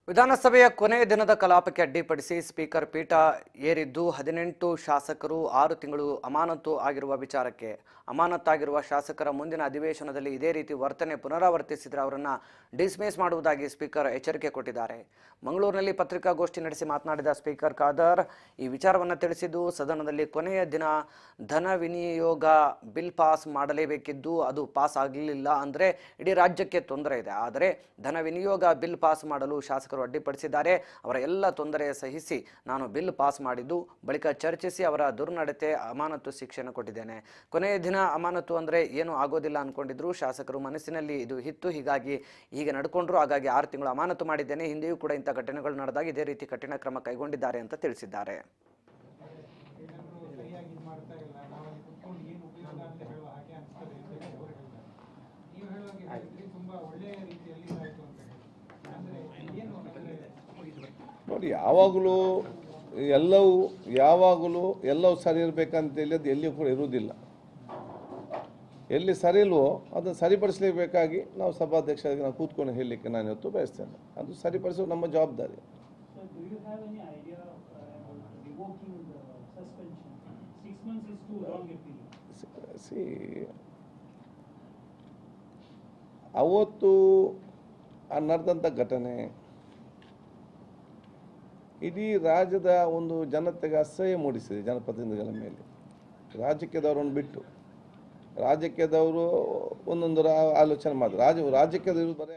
ವಿಧಾನಸಭೆಯ ಕೊನೆಯ ದಿನದ ಕಲಾಪಕ್ಕೆ ಅಡ್ಡಿಪಡಿಸಿ ಸ್ಪೀಕರ್ ಪೀಠ ಏರಿದ್ದು 18 ಶಾಸಕರು 6 ತಿಂಗಳು ಅಮಾನತು ಆಗಿರುವ ವಿಚಾರಕ್ಕೆ ಅಮಾನತಾಗಿರುವ ಶಾಸಕರ ಮುಂದಿನ ಅಧಿವೇಶನದಲ್ಲಿ ಇದೇ ರೀತಿ ವರ್ತನೆ ಪುನರಾವರ್ತಿಸಿದರೆ ಅವರನ್ನು ಡಿಸ್ಮಿಸ್ ಮಾಡುವುದಾಗಿ ಸ್ಪೀಕರ್ ಎಚ್ಚರಿಕೆ ಕೊಟ್ಟಿದ್ದಾರೆ. ಮಂಗಳೂರಿನಲ್ಲಿ ಪತ್ರಿಕಾಗೋಷ್ಠಿ ನಡೆಸಿ ಮಾತನಾಡಿದ ಸ್ಪೀಕರ್ ಖಾದರ್ ಈ ವಿಚಾರವನ್ನು ತಿಳಿಸಿದ್ದು, ಸದನದಲ್ಲಿ ಕೊನೆಯ ದಿನ ಧನ ವಿನಿಯೋಗ ಬಿಲ್ ಪಾಸ್ ಮಾಡಲೇಬೇಕಿದ್ದು ಅದು ಪಾಸ್ ಆಗಲಿಲ್ಲ ಅಂದರೆ ಇಡೀ ರಾಜ್ಯಕ್ಕೆ ತೊಂದರೆ ಇದೆ. ಆದರೆ ಧನ ವಿನಿಯೋಗ ಬಿಲ್ ಪಾಸ್ ಮಾಡಲು ಶಾಸಕರು ಅಡ್ಡಿಪಡಿಸಿದ್ದಾರೆ. ಅವರ ಎಲ್ಲ ತೊಂದರೆ ಸಹಿಸಿ ನಾನು ಬಿಲ್ ಪಾಸ್ ಮಾಡಿದ್ದು, ಬಳಿಕ ಚರ್ಚಿಸಿ ಅವರ ದುರ್ನಡತೆ ಅಮಾನತು ಶಿಕ್ಷೆಯನ್ನು ಕೊಟ್ಟಿದ್ದೇನೆ. ಕೊನೆಯ ದಿನ ಅಮಾನತು ಅಂದರೆ ಏನು ಆಗೋದಿಲ್ಲ ಅಂದ್ಕೊಂಡಿದ್ರು ಶಾಸಕರು. ಮನಸ್ಸಿನಲ್ಲಿ ಇದು ಇತ್ತು, ಹೀಗೆ ನಡ್ಕೊಂಡ್ರು. ಹಾಗಾಗಿ 6 ತಿಂಗಳು ಅಮಾನತು ಮಾಡಿದ್ದೇನೆ. ಹಿಂದೆಯೂ ಕೂಡ ಇಂಥ ಘಟನೆಗಳು ನಡೆದಾಗ ಇದೇ ರೀತಿ ಕಠಿಣ ಕ್ರಮ ಕೈಗೊಂಡಿದ್ದಾರೆ ಅಂತ ತಿಳಿಸಿದ್ದಾರೆ. ನೋಡಿ, ಎಲ್ಲವೂ ಸರಿ ಇರಬೇಕಂತೇಳಿ ಅದು ಎಲ್ಲಿಯೂ ಕೂಡ ಇರುವುದಿಲ್ಲ. ಎಲ್ಲಿ ಸರಿ ಇಲ್ವೋ ಅದನ್ನು ಸರಿಪಡಿಸಲೇಬೇಕಾಗಿ ನಾವು ಸಭಾಧ್ಯಕ್ಷರಾಗಿ ನಾವು ಕೂತ್ಕೊಂಡು ಹೇಳಲಿಕ್ಕೆ ನಾನು ಇವತ್ತು ಬಯಸ್ತೇನೆ. ಅದು ಸರಿಪಡಿಸುವ ನಮ್ಮ ಜವಾಬ್ದಾರಿ. ಅವತ್ತು ನಡೆದಂಥ ಘಟನೆ ಇಡೀ ರಾಜ್ಯದ ಒಂದು ಜನತೆಗೆ ಅಸಹ್ಯ ಮೂಡಿಸಿದೆ. ಜನಪ್ರತಿನಿಧಿಗಳ ಮೇಲೆ ರಾಜಕೀಯದವರನ್ನು ಬಿಟ್ಟು ರಾಜಕೀಯದವರು ಒಂದೊಂದು ಆಲೋಚನೆ ಮಾಡಿದ್ರು. ರಾಜಕೀಯದವರು ಬರೀ